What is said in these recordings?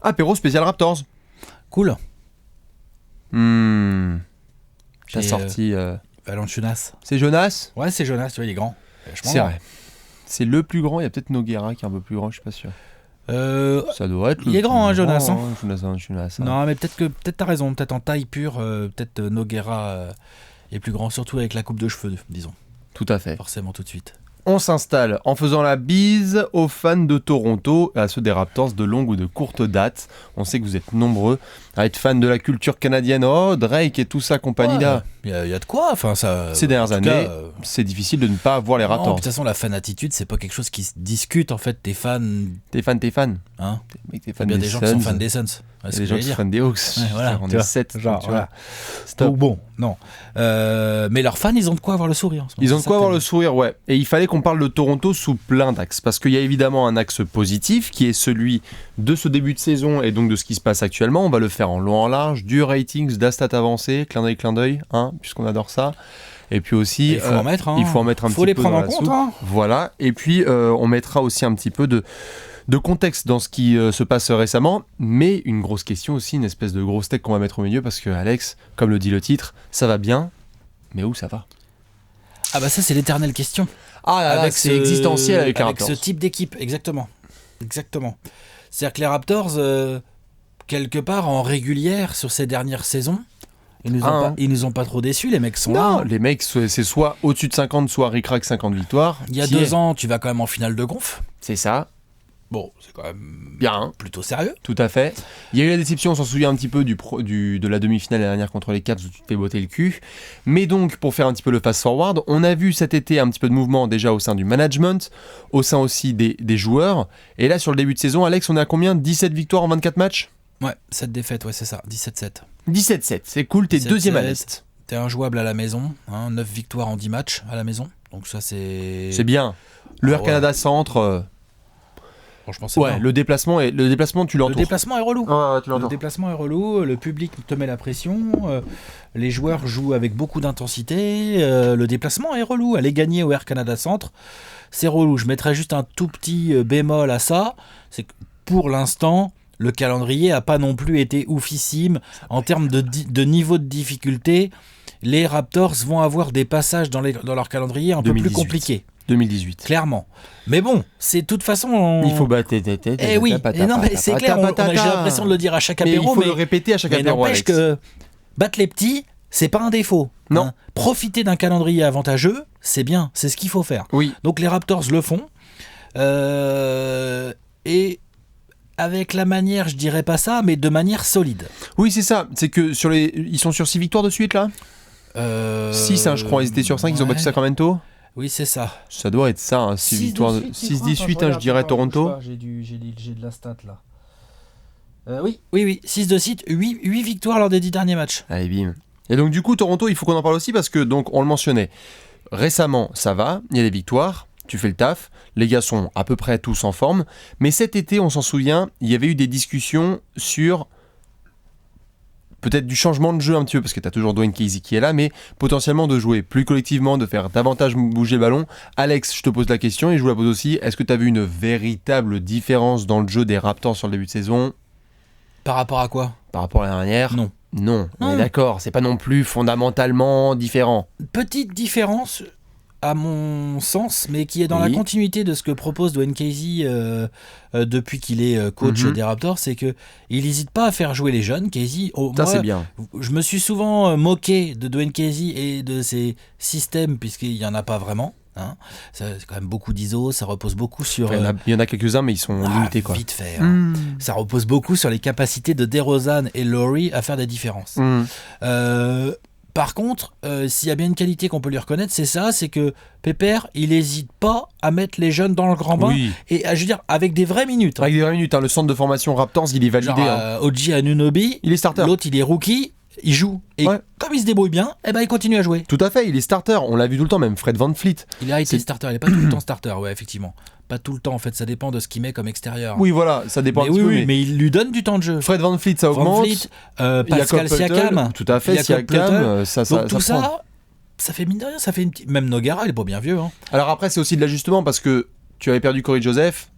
Apéro spécial Raptors. Cool. T'as sorti... Valanciunas. C'est Jonas ? Ouais, c'est Jonas, tu vois, il est grand. C'est vrai. C'est le plus grand. Il y a peut-être Nogueira qui est un peu plus grand, je suis pas sûr. Ça doit être. Il est grand, Jonas. Jonas. Non, mais peut-être t'as raison. Peut-être en taille pure, peut-être Nogueira est plus grand, surtout avec la coupe de cheveux, disons. Tout à fait. Forcément, tout de suite. On s'installe en faisant la bise aux fans de Toronto et à ceux des Raptors de longue ou de courte date. On sait que vous êtes nombreux à être fans de la culture canadienne. Oh, Drake et tout ça, compagnie là. Il y a de quoi. Enfin, ça. Ces dernières années, c'est difficile de ne pas voir les Raptors. De toute façon, la fan-attitude, c'est pas quelque chose qui se discute en fait. T'es fan. T'es fan. Hein, t'es fan il y a des des gens Suns. qui sont fans des Suns. Il y a des gens qui sont fans des Hawks. Ouais, voilà, on est 7. Genre, voilà. Stop. Bon, non. Mais leurs fans, ils ont de quoi avoir le sourire. En ce moment, Ils ont de quoi avoir le sourire, ouais. Et il fallait qu'on parle de Toronto sous plein d'axes. Parce qu'il y a évidemment un axe positif qui est celui de ce début de saison et donc de ce qui se passe actuellement. On va le faire en long, en large, du ratings, d'astat avancé, clin d'œil, hein, puisqu'on adore ça. Et puis aussi, il faut en mettre, hein. Il faut en mettre un faut petit les peu prendre dans en la compte. soupe. Hein. Voilà. Et puis, on mettra aussi un petit peu de contexte dans ce qui se passe récemment, mais une grosse question aussi, une espèce de gros steak qu'on va mettre au milieu, parce que Alex, comme le dit le titre, ça va bien, mais où ça va ? Ah bah ça c'est l'éternelle question. Ah là là, c'est existentiel avec les Raptors. Avec ce type d'équipe, exactement. C'est-à-dire que les Raptors, quelque part en régulière sur ces dernières saisons, ils nous ont pas trop déçus, les mecs sont là. Non, les mecs, c'est soit au-dessus de 50, soit ric-rac 50 victoires. Il y a 2 ans, tu vas quand même en finale de conf. C'est ça. Bon, c'est quand même bien, plutôt sérieux. Tout à fait. Il y a eu la déception, on s'en souvient un petit peu de la demi-finale l'année dernière contre les Cavs où tu te fais botter le cul. Mais donc, pour faire un petit peu le fast-forward, on a vu cet été un petit peu de mouvement déjà au sein du management, au sein aussi des joueurs. Et là, sur le début de saison, Alex, on est à combien ? 17 victoires en 24 matchs ? Ouais, 7 défaites, ouais, c'est ça, 17-7. 17-7, c'est cool, t'es deuxième à l'Est. T'es injouable à la maison, 9 victoires en 10 matchs à la maison. Donc ça, c'est... C'est bien. Le Air Canada Centre... Franchement, c'est bien. Le déplacement, tu l'entoures. Le déplacement est relou. Tu l'entoures. Le déplacement est relou, le public te met la pression, les joueurs jouent avec beaucoup d'intensité, le déplacement est relou. Aller gagner au Air Canada Centre, c'est relou. Je mettrais juste un tout petit bémol à ça, c'est que pour l'instant, le calendrier n'a pas non plus été oufissime en termes de niveau de difficulté. Les Raptors vont avoir des passages dans leur calendrier un 2018. peu plus compliqués. 2018. Clairement. Mais bon, c'est de toute façon... Il faut battre... Eh oui, non mais c'est clair, j'ai l'impression de le dire à chaque apéro, mais... il faut le répéter à chaque apéro, n'empêche que battre les petits, c'est pas un défaut. Non. Hein. Profiter d'un calendrier avantageux, c'est bien, c'est ce qu'il faut faire. Oui. Donc les Raptors le font. Et... avec la manière, je dirais pas ça, mais de manière solide. Oui, c'est ça. C'est que ils sont sur 6 victoires de suite, là 6, hein, je crois. Ils étaient sur 5, ils ont battu Sacramento. Oui, c'est ça. Ça doit être ça, hein, 6 victoires. 6-18, je dirais, Toronto. J'ai de la stat, là. Oui. 6 de suite, 8 victoires lors des 10 derniers matchs. Allez, bim. Et donc, du coup, Toronto, il faut qu'on en parle aussi parce que, donc, on le mentionnait, récemment, ça va, il y a des victoires. Tu fais le taf, les gars sont à peu près tous en forme, mais cet été, on s'en souvient, il y avait eu des discussions sur peut-être du changement de jeu un petit peu, parce que tu as toujours Dwayne Casey qui est là, mais potentiellement de jouer plus collectivement, de faire davantage bouger le ballon. Alex, je te pose la question et je vous la pose aussi, est-ce que tu as vu une véritable différence dans le jeu des Raptors sur le début de saison ? Par rapport à quoi ? Par rapport à l'année dernière ? Non, on est d'accord, c'est pas non plus fondamentalement différent. Petite différence... à mon sens, mais qui est dans la continuité de ce que propose Dwayne Casey depuis qu'il est coach des Raptors, c'est qu'il n'hésite pas à faire jouer les jeunes. Casey, c'est bien. Je me suis souvent moqué de Dwayne Casey et de ses systèmes, puisqu'il n'y en a pas vraiment. Hein. C'est quand même beaucoup d'ISO, ça repose beaucoup sur... Il y en a quelques-uns, mais ils sont limités. Quoi. Vite fait. Ça repose beaucoup sur les capacités de DeRozan et Laurie à faire des différences. Par contre, s'il y a bien une qualité qu'on peut lui reconnaître, c'est ça, c'est que Pépère, il n'hésite pas à mettre les jeunes dans le grand bain, et je veux dire, avec des vraies minutes. Avec des vraies minutes, le centre de formation Raptors, il est validé. OG Anunoby, il est starter. L'autre, il est rookie, il joue. Et comme il se débrouille bien, il continue à jouer. Tout à fait, il est starter, on l'a vu tout le temps, même Fred VanVleet. Il a été starter, il n'est pas tout le temps starter, ouais, effectivement. Pas tout le temps, en fait, ça dépend de ce qu'il met comme extérieur. Oui, voilà, ça dépend un petit peu. Mais il lui donne du temps de jeu. Fred VanVleet, ça augmente. Pascal Siakam. Tout à fait, Siakam, donc tout ça, ça fait mine de rien, ça fait Même Nogueira, il est pas bien vieux. Hein. Alors après, c'est aussi de l'ajustement parce que tu avais perdu Corey Joseph.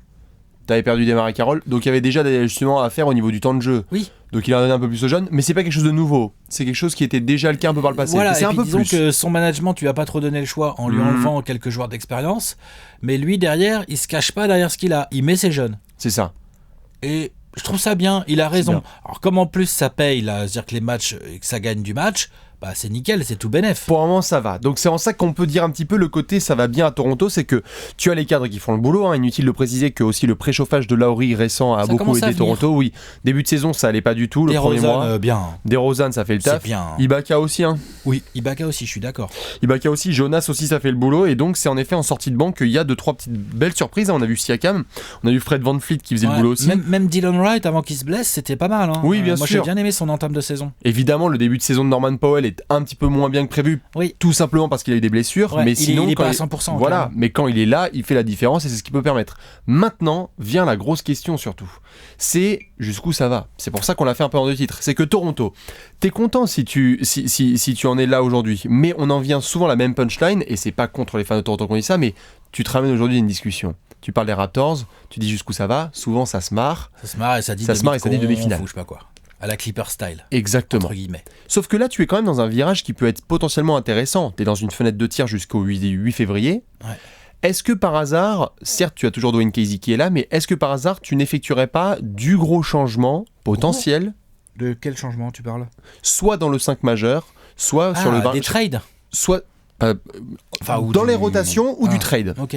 t'avais perdu Desmarais Carroll, donc il y avait déjà des ajustements à faire au niveau du temps de jeu. Oui. Donc il a donné un peu plus aux jeunes, mais c'est pas quelque chose de nouveau. C'est quelque chose qui était déjà le cas un peu par le passé. Voilà, c'est et un puis peu disons plus. que son management, tu lui as pas trop donné le choix en lui enlevant quelques joueurs d'expérience, mais lui derrière, il se cache pas derrière ce qu'il a, il met ses jeunes. C'est ça. Et je trouve ça bien, il a raison. bien. Alors comme en plus ça paye, là, c'est-à-dire que les matchs, que ça gagne du match, bah c'est nickel, c'est tout bénef. Pour un moment, ça va. Donc c'est en ça qu'on peut dire un petit peu le côté ça va bien à Toronto, c'est que tu as les cadres qui font le boulot. Inutile de préciser que aussi le préchauffage de Lowry récent a Ça beaucoup commence à aidé venir. Toronto. Oui, début de saison, ça allait pas du tout le premier mois. Bien. DeRozan, ça fait le C'est taf. bien. Ibaka aussi, hein. Oui, Ibaka aussi, je suis d'accord. Ibaka aussi, Jonas aussi, ça fait le boulot. Et donc c'est en effet en sortie de banc qu'il y a 2-3 petites belles surprises. On a vu Siakam, on a vu Fred VanVleet qui faisait le boulot aussi. Même Dylan Wright avant qu'il se blesse, c'était pas mal. Hein. Oui, bien moi, sûr. j'ai bien aimé son entame de saison. Évidemment, le début de saison de Norman Powell est un petit peu moins bien que prévu, Oui. tout simplement parce qu'il a eu des blessures. Ouais, mais il sinon, est quand pas à 100%. voilà, clairement. mais quand il est là, il fait la différence et c'est ce qui peut permettre. Maintenant vient la grosse question surtout. C'est jusqu'où ça va. C'est pour ça qu'on l'a fait un peu en deux titres. C'est que Toronto, t'es content si tu en es là aujourd'hui, mais on en vient souvent à la même punchline et c'est pas contre les fans de Toronto qu'on dit ça, mais tu te ramènes aujourd'hui à une discussion. Tu parles des Raptors, tu dis jusqu'où ça va, souvent ça se marre. Ça se marre et ça dit demi-finale. Ou je sais pas quoi. À la Clipper style. Exactement. Entre guillemets. Sauf que là, tu es quand même dans un virage qui peut être potentiellement intéressant. Tu es dans une fenêtre de tir jusqu'au 8 février. Ouais. Est-ce que par hasard, certes tu as toujours Dwayne Casey qui est là, mais est-ce que par hasard tu n'effectuerais pas du gros changement potentiel, De quel changement tu parles? soit dans le 5 majeur, soit sur le 20, des trades. soit Ou dans les rotations ou du trade. Ok.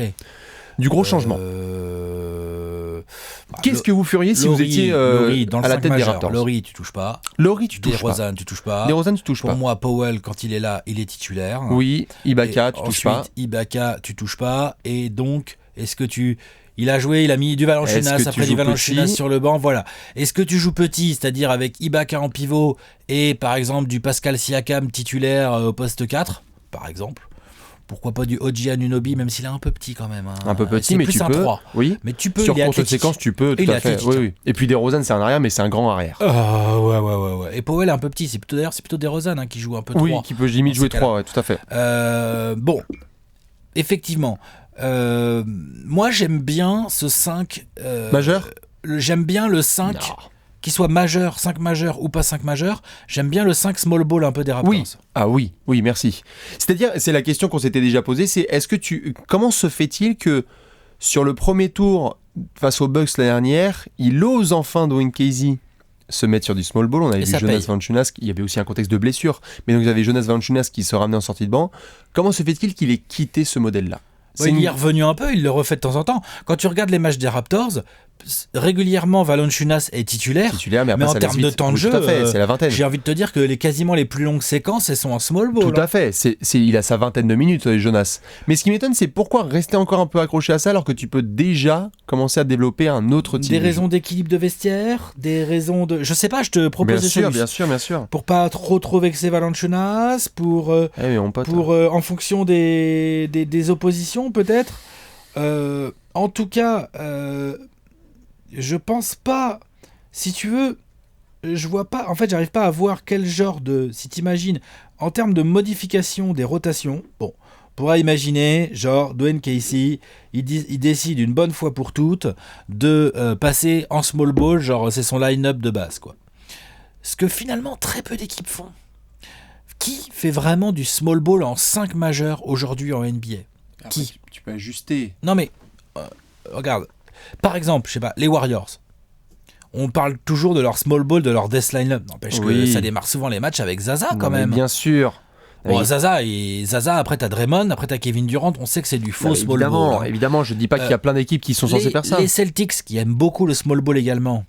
Du gros changement. Qu'est-ce que vous feriez si vous étiez Lowry, dans le à la 5 tête des majeur, Raptors? Lowry, tu touches pas. Lowry, tu touches pas. DeRozan, tu touches pas. DeRozan, tu touches Pour pas. moi, Powell, quand il est là, il est titulaire. Oui, Ibaka, Et tu touches pas. Ensuite, Ibaka, tu touches pas. Et donc, est-ce que tu... Il a joué, il a mis du Est-ce Valanciunas, que tu après du joues Valanciunas petit sur le banc, voilà. Est-ce que tu joues petit, c'est-à-dire avec Ibaka en pivot et par exemple du Pascal Siakam titulaire au poste 4, par exemple? Pourquoi pas du OG Anunoby, même s'il est un peu petit quand même. Hein. Un peu petit, C'est mais plus tu un peux. 3. Oui. Mais tu peux, Sur il est courte athlétique. séquence, tu peux, tout Il est à fait. athlétique, Oui, hein. oui. Et puis DeRozan, c'est un arrière, mais c'est un grand arrière. Ouais. Et Powell est un peu petit. C'est plutôt DeRozan qui joue un peu 3. Oui, qui peut limite dans jouer ces cas-là. 3, ouais, tout à fait. Bon, effectivement. Moi, j'aime bien ce 5. Majeur J'aime bien le 5, Non. qu'il soit majeur, 5 majeur ou pas 5 majeur. J'aime bien le 5 small ball un peu des Raptors. Oui. Ah oui, merci. C'est-à-dire, c'est la question qu'on s'était déjà posée, c'est comment se fait-il que sur le premier tour face aux Bucks l'année dernière, il ose enfin Dwayne Casey se mettre sur du small ball. On avait Et vu ça Jonas paye. Valanciunas, il y avait aussi un contexte de blessure, mais donc vous avez Jonas Valanciunas qui se ramenait en sortie de banc. Comment se fait-il qu'il ait quitté ce modèle-là? Il y est revenu un peu, il le refait de temps en temps. Quand tu regardes les matchs des Raptors, régulièrement Valanciunas est titulaire. mais, après, Mais en ça termes laisse de vite. temps de Oui, jeu, tout à fait, c'est la vingtaine. J'ai envie de te dire que quasiment les plus longues séquences, elles sont en small ball. Tout à fait, il a sa vingtaine de minutes, Jonas. Mais ce qui m'étonne, c'est pourquoi rester encore un peu accroché à ça alors que tu peux déjà commencer à développer un autre type Des de raisons jeu. d'équilibre de vestiaire, des raisons de... Je sais pas, je te propose des solutions. Bien sûr. Pour pas trop vexer Valanciunas, pour Mais mon pote. en fonction des oppositions peut-être. En tout cas, je pense pas. Si tu veux, je vois pas. En fait, j'arrive pas à voir quel genre de. Si t'imagines, en termes de modification des rotations, bon, on pourrait imaginer, genre, Dwayne Casey, il décide une bonne fois pour toutes de passer en small ball, genre, c'est son line-up de base, quoi. Ce que finalement très peu d'équipes font. Qui fait vraiment du small ball en 5 majeurs aujourd'hui en NBA? Qui? Tu peux ajuster. Non mais, regarde, par exemple, je sais pas, les Warriors. On parle toujours de leur small ball, de leur death line-up. N'empêche que ça démarre souvent les matchs avec Zaza quand même. Bien sûr. Bon, Oui. Zaza, après t'as Draymond, après t'as Kevin Durant, on sait que c'est du faux small ball. Hein. Évidemment, je dis pas qu'il y a plein d'équipes qui sont censées faire ça. Les Celtics qui aiment beaucoup le small ball également.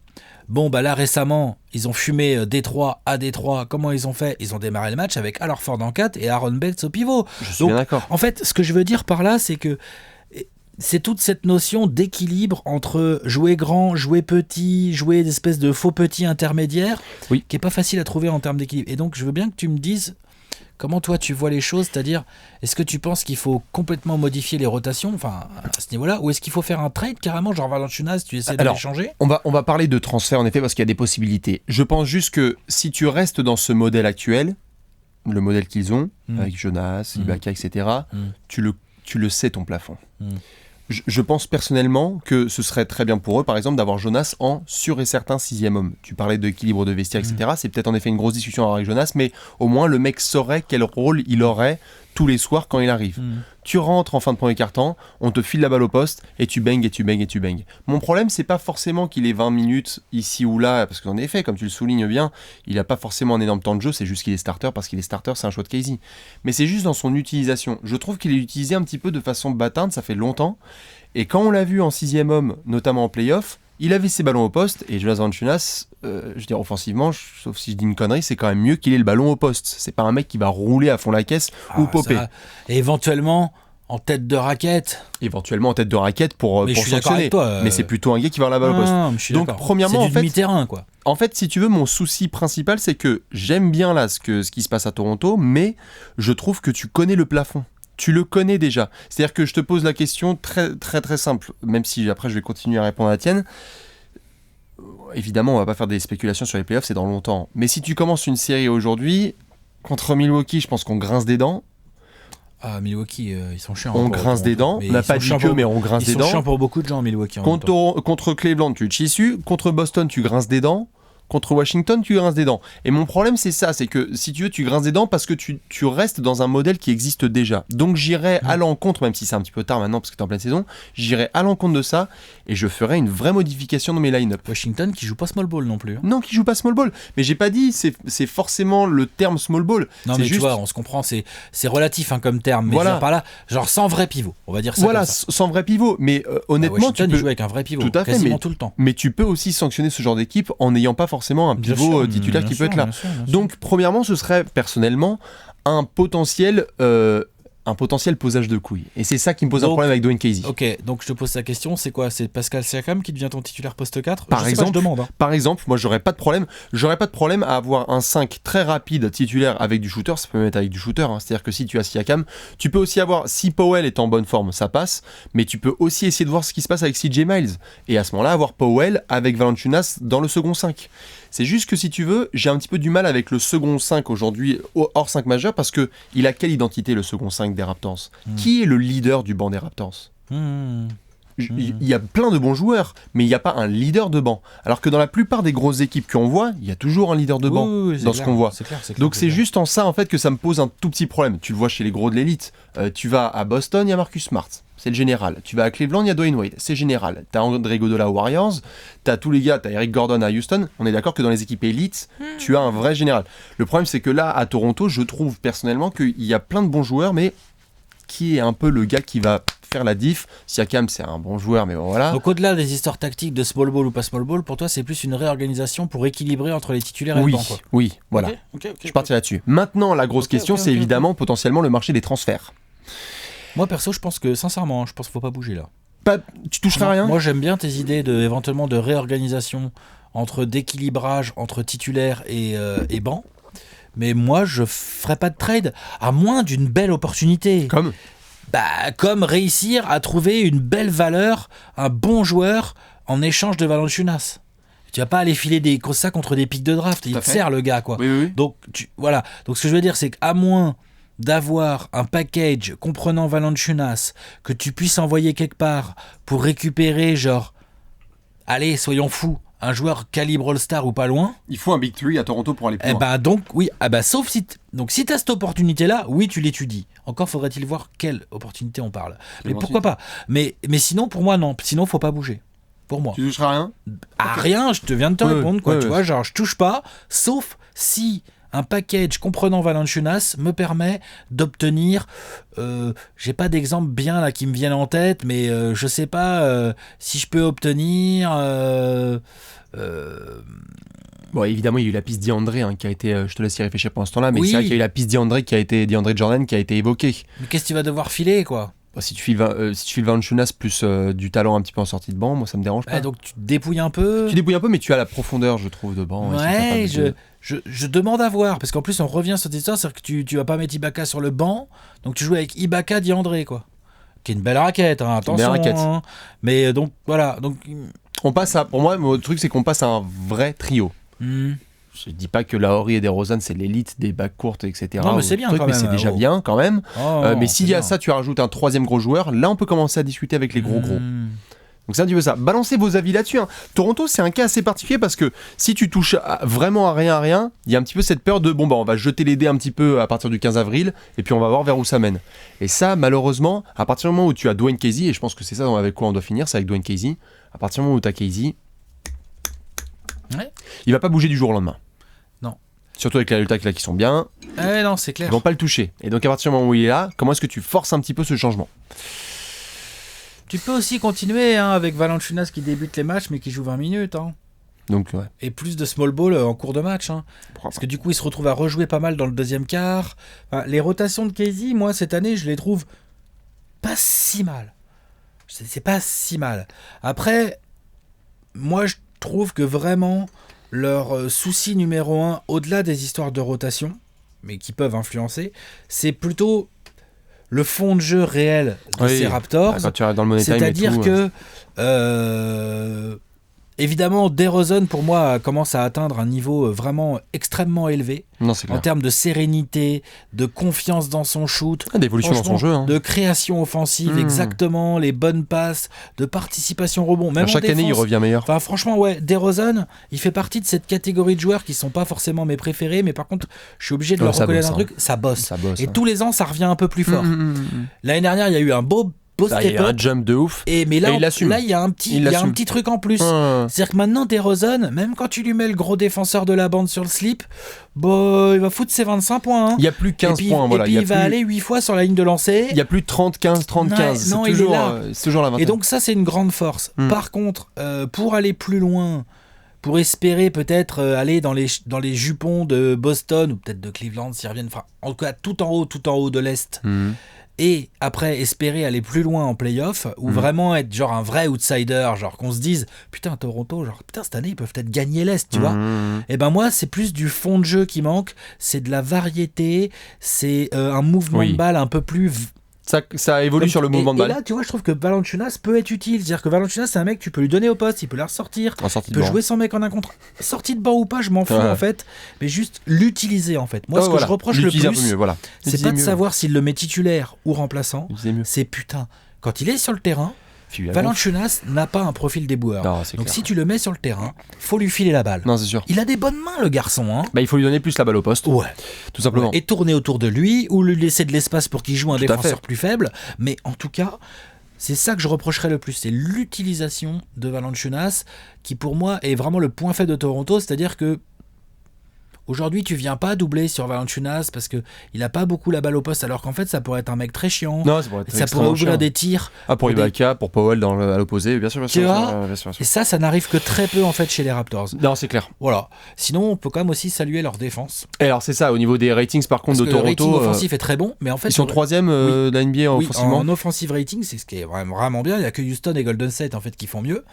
Bon, bah là récemment, ils ont fumé Détroit à Détroit. Comment ils ont fait? Ils ont démarré le match avec Al Horford en 4 et Aaron Bates au pivot. Je suis bien d'accord. En fait, ce que je veux dire par là, c'est que c'est toute cette notion d'équilibre entre jouer grand, jouer petit, jouer des espèces de faux petits intermédiaires, Oui. qui est pas facile à trouver en termes d'équilibre. Et donc, je veux bien que tu me dises comment toi tu vois les choses, c'est-à-dire, est-ce que tu penses qu'il faut complètement modifier les rotations, enfin, à ce niveau-là, ou est-ce qu'il faut faire un trade carrément, genre Valanciunas, tu essaies de l'échanger? On va parler de transfert en effet parce qu'il y a des possibilités. Je pense juste que si tu restes dans ce modèle actuel, le modèle qu'ils ont, avec Jonas, Ibaka, etc., tu le sais ton plafond. Je pense personnellement que ce serait très bien pour eux, par exemple, d'avoir Jonas en sûr et certain 6e homme. Tu parlais d'équilibre de vestiaire, etc. C'est peut-être en effet une grosse discussion à avoir avec Jonas, mais au moins le mec saurait quel rôle il aurait tous les soirs quand il arrive. Tu rentres en fin de premier quart-temps, on te file la balle au poste et tu bangs et tu bangs et tu bangs. Mon problème, c'est pas forcément qu'il ait 20 minutes ici ou là, parce qu'en effet, comme tu le soulignes bien, il a pas forcément un énorme temps de jeu, c'est juste qu'il est starter, parce qu'il est starter, c'est un choix de Casey. Mais c'est juste dans son utilisation. Je trouve qu'il est utilisé un petit peu de façon bâtarde, ça fait longtemps. Et quand on l'a vu en 6e homme, notamment en play-off, il avait ses ballons au poste, et Jonas Valanciunas, je veux dire offensivement, sauf si je dis une connerie, c'est quand même mieux qu'il ait le ballon au poste. C'est pas un mec qui va rouler à fond la caisse ou popper. Et éventuellement en tête de raquette. Éventuellement en tête de raquette pour sanctionner. Mais c'est plutôt un gars qui va avoir la balle au poste. Non, je suis donc premièrement, c'est en fait, demi-terrain, quoi. En fait, si tu veux, mon souci principal, c'est que j'aime bien là ce qui se passe à Toronto, mais je trouve que tu connais le plafond. Tu le connais déjà. C'est-à-dire que je te pose la question très très très simple, même si après je vais continuer à répondre à la tienne. Évidemment, on va pas faire des spéculations sur les playoffs, c'est dans longtemps. Mais si tu commences une série aujourd'hui, contre Milwaukee, je pense qu'on grince des dents. Ah, Milwaukee, ils sont chiants. On grince des dents. On n'a pas dit que, mais on grince des dents. Ils sont chiants pour beaucoup de gens, Milwaukee. Contre Cleveland, tu te dessus. Contre Boston, tu grinces des dents. Contre Washington, tu grinces des dents. Et mon problème, c'est ça, c'est que si tu veux, tu grinces des dents parce que tu restes dans un modèle qui existe déjà. Donc j'irai à l'encontre, même si c'est un petit peu tard maintenant parce que t'es en pleine saison, j'irai à l'encontre de ça et je ferai une vraie modification dans mes line-up. Washington qui joue pas small ball non plus. Non, qui joue pas small ball. Mais j'ai pas dit, c'est forcément le terme small ball. Non, mais juste... tu vois, on se comprend, c'est relatif comme terme. Mais voilà. Par là, genre sans vrai pivot, on va dire ça. Voilà, sans vrai pivot. Mais honnêtement, Washington, tu peux jouer avec un vrai pivot, tout à fait, quasiment tout le temps. Mais tu peux aussi sanctionner ce genre d'équipe en n'ayant pas forcément un pivot titulaire qui peut être là. Bien sûr. Donc, premièrement, ce serait personnellement un potentiel posage de couilles. Et c'est ça qui me pose un problème avec Dwayne Casey. Ok, donc je te pose la question, c'est quoi? C'est Pascal Siakam qui devient ton titulaire poste 4? Par exemple, je demande. Par exemple, moi j'aurais pas de problème. J'aurais pas de problème à avoir un 5 très rapide titulaire avec du shooter. Ça peut même être avec du shooter. C'est-à-dire que si tu as Siakam, tu peux aussi avoir, si Powell est en bonne forme, ça passe. Mais tu peux aussi essayer de voir ce qui se passe avec CJ Miles. Et à ce moment-là, avoir Powell avec Valanciunas dans le second 5. C'est juste que si tu veux, j'ai un petit peu du mal avec le second 5 aujourd'hui, hors 5 majeur, parce que il a quelle identité le second 5 des Raptors? Qui est le leader du banc des Raptors? Il y a plein de bons joueurs, mais il n'y a pas un leader de banc. Alors que dans la plupart des grosses équipes qu'on voit, il y a toujours un leader de banc dans ce qu'on voit. C'est clair, donc c'est juste en ça en fait que ça me pose un tout petit problème. Tu le vois chez les gros de l'élite. Tu vas à Boston, il y a Marcus Smart. C'est le général. Tu vas à Cleveland, il y a Dwayne Wade. C'est général. T'as André Iguodala aux Warriors. T'as tous les gars. T'as Eric Gordon à Houston. On est d'accord que dans les équipes élites, tu as un vrai général. Le problème, c'est que là, à Toronto, je trouve personnellement qu'il y a plein de bons joueurs, mais qui est un peu le gars qui va faire la diff. Siakam, c'est un bon joueur, mais bon, voilà. Donc au-delà des histoires tactiques de small ball ou pas small ball, pour toi, c'est plus une réorganisation pour équilibrer entre les titulaires et le banc, quoi. Oui, voilà. Okay, je partirai là-dessus. Maintenant, la grosse question, c'est évidemment potentiellement le marché des transferts. Moi perso, je pense que sincèrement, je pense qu'il faut pas bouger là. Tu toucheras rien. Moi, j'aime bien tes idées éventuellement de réorganisation d'équilibrage entre titulaire et banc. Mais moi, je ferais pas de trade à moins d'une belle opportunité. Comme réussir à trouver une belle valeur, un bon joueur en échange de Valanciunas. Tu vas pas aller filer ça contre des pics de draft. Il te sert le gars, quoi. Oui. Donc voilà. Donc ce que je veux dire, c'est qu'à moins d'avoir un package comprenant Valanciunas que tu puisses envoyer quelque part pour récupérer, genre, allez, soyons fous, un joueur calibre All-Star ou pas loin. Il faut un Big 3 à Toronto pour aller plus loin. Donc, oui, sauf si tu as cette opportunité-là, oui, tu l'étudies. Encore faudrait-il voir quelle opportunité on parle. Mais pourquoi pas? Mais sinon, pour moi, non. Sinon, faut pas bouger. Pour moi. Tu toucheras rien? Rien, je viens de te répondre, quoi. Tu vois, genre, je touche pas, sauf si un package comprenant Valanciunas me permet d'obtenir, j'ai pas d'exemple bien là qui me viennent en tête, mais je sais pas si je peux obtenir. Bon, évidemment, il y a eu la piste d'André qui a été. Je te laisse y réfléchir pendant ce temps-là, mais c'est vrai qu'il y a eu la piste d'André DeAndre Jordan qui a été évoquée. Mais qu'est-ce que tu vas devoir filer, quoi? Si tu files Valanciunas plus du talent un petit peu en sortie de banc, moi ça me dérange pas. Donc tu te dépouilles un peu. Tu dépouilles un peu, mais tu as la profondeur, je trouve, de banc. Ouais, je demande à voir, parce qu'en plus on revient sur cette histoire, c'est-à-dire que tu vas pas mettre Ibaka sur le banc, donc tu joues avec Ibaka DeAndre, quoi. Qui est une belle raquette, attention. Une belle raquette. Mais donc voilà. Donc on passe à. Pour moi, le truc c'est qu'on passe à un vrai trio. Je dis pas que Lauri et DeRozan c'est l'élite des bacs courtes, etc. Non, mais c'est bien quand mais même. c'est déjà bien quand même. Mais s'il y a bien. ça, tu rajoutes un troisième gros joueur, là on peut commencer à discuter avec les gros. Donc c'est un petit peu ça. Balancez vos avis là-dessus. Toronto, c'est un cas assez particulier parce que si tu touches vraiment à rien, il y a un petit peu cette peur de on va jeter les dés un petit peu à partir du 15 avril et puis on va voir vers où ça mène. Et ça, malheureusement, à partir du moment où tu as Dwayne Casey, et je pense que c'est ça avec quoi on doit finir, c'est avec Dwayne Casey, à partir du moment où tu as Casey, il va pas bouger du jour au lendemain. Non. Surtout avec les résultats là qui sont bien. Non, c'est clair. Ils vont pas le toucher. Et donc à partir du moment où il est là, comment est-ce que tu forces un petit peu ce changement ? Tu peux aussi continuer avec Valanciunas qui débute les matchs mais qui joue 20 minutes. Donc, ouais. Et plus de small ball en cours de match. Parce que du coup, il se retrouve à rejouer pas mal dans le deuxième quart. Enfin, les rotations de Casey, moi, cette année, je les trouve pas si mal. C'est pas si mal. Après, moi, je trouve que vraiment, leur souci numéro 1, au-delà des histoires de rotation, mais qui peuvent influencer, c'est plutôt le fond de jeu réel de ces Raptors. Quand tu arrives dans le money time c'est-à-dire et tout, que évidemment DeRozan pour moi commence à atteindre un niveau vraiment extrêmement élevé en termes de sérénité, de confiance dans son shoot, d'évolution dans son jeu, de création offensive, exactement, les bonnes passes, de participation rebond, même chaque année il revient meilleur. Enfin franchement DeRozan il fait partie de cette catégorie de joueurs qui sont pas forcément mes préférés, mais par contre je suis obligé de leur reconnaître un truc, ça bosse et tous les ans ça revient un peu plus fort. L'année dernière il y a eu un beau il y a un jump de ouf. Mais là, il y a un petit truc en plus. C'est-à-dire que maintenant, DeRozan, même quand tu lui mets le gros défenseur de la bande sur le slip, il va foutre ses 25 points. Il n'y a plus 15 points. Et puis il va aller 8 fois sur la ligne de lancer. Il n'y a plus 30-15, 30-15. Non, c'est toujours la vingtaine. Et donc ça, c'est une grande force. Par contre, pour aller plus loin, pour espérer peut-être aller dans les jupons de Boston ou peut-être de Cleveland s'ils reviennent, en tout cas tout en haut de l'Est, et après espérer aller plus loin en play-off ou vraiment être genre un vrai outsider, genre qu'on se dise putain Toronto, cette année ils peuvent peut-être gagner l'Est, tu vois. Et ben moi c'est plus du fond de jeu qui manque, c'est de la variété, c'est un mouvement de balle un peu plus ça évolue sur le mouvement de balle. Et là, tu vois, je trouve que Valanciunas peut être utile. C'est-à-dire que Valanciunas, c'est un mec, tu peux lui donner au poste, il peut la ressortir, il peut jouer son mec en un contre. Sortie de banc ou pas, je m'en fous en fait. Mais juste l'utiliser en fait. Moi, ce que je reproche le plus, c'est pas de savoir s'il le met titulaire ou remplaçant. C'est putain, quand il est sur le terrain, Valanciunas n'a pas un profil déboueur. Donc si tu le mets sur le terrain, faut lui filer la balle. Non, c'est sûr. Il a des bonnes mains, le garçon. Il faut lui donner plus la balle au poste. Ouais. Tout simplement. Et tourner autour de lui ou lui laisser de l'espace pour qu'il joue un défenseur plus faible. Mais en tout cas, c'est ça que je reprocherais le plus. C'est l'utilisation de Valanciunas qui, pour moi, est vraiment le point faible de Toronto. C'est-à-dire que aujourd'hui, tu viens pas doubler sur Valanciunas parce que il a pas beaucoup la balle au poste, alors qu'en fait, ça pourrait être un mec très chiant. Non, ça pourrait ouvrir des tirs. Pour Ibaka, pour Powell à l'opposé, bien sûr. Et ça n'arrive que très peu en fait chez les Raptors. Non, c'est clair. Voilà. Sinon, on peut quand même aussi saluer leur défense. Et alors, c'est ça, au niveau des ratings par contre de Toronto. Le rating offensif est très bon, mais en fait. Ils sont 3e de la NBA offensivement. En offensive rating, c'est ce qui est vraiment bien. Il y a que Houston et Golden State en fait qui font mieux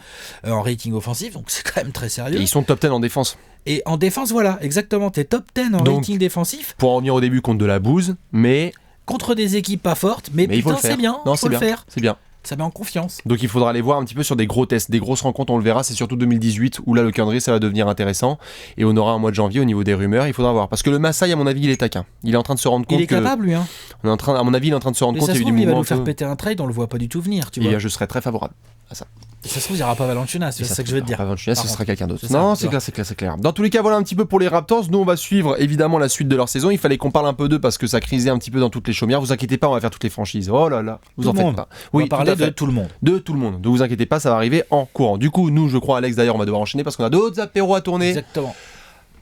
en rating offensif, donc c'est quand même très sérieux. Et ils sont top 10 en défense. Et en défense, voilà, exactement. T'es top 10 en rating défensif. Pour en venir au début contre de la bouse, mais. Contre des équipes pas fortes, mais putain, c'est bien. Non, c'est bien. C'est bien. Ça met en confiance. Donc il faudra aller voir un petit peu sur des gros tests, des grosses rencontres, on le verra, c'est surtout 2018 où là le calendrier ça va devenir intéressant et on aura un mois de janvier au niveau des rumeurs, il faudra voir. Parce que le Masai à mon avis il est taquin, il est en train de se rendre compte il est capable lui à mon avis il est en train de se rendre compte qu'il y a eu du mouvement. Il va nous faire péter un trade, on le voit pas du tout venir, tu vois. Et je serais très favorable à ça. Et ça se trouve, il n'y aura pas Valanciunas, c'est ça que je veux te dire. Valanciunas, ce sera quelqu'un d'autre. Non, c'est clair. Dans tous les cas, voilà un petit peu pour les Raptors. Nous, on va suivre évidemment la suite de leur saison. Il fallait qu'on parle un peu d'eux parce que ça crisait un petit peu dans toutes les chaumières. Vous inquiétez pas, on va faire toutes les franchises. Oh là là, vous en faites pas. Oui, on va parler de tout le monde. De tout le monde. Ne vous inquiétez pas, ça va arriver en courant. Du coup, nous, je crois, Alex, d'ailleurs, on va devoir enchaîner parce qu'on a d'autres apéros à tourner. Exactement.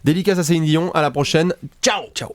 Dédicace à Céline Dion. À la prochaine. Ciao. Ciao.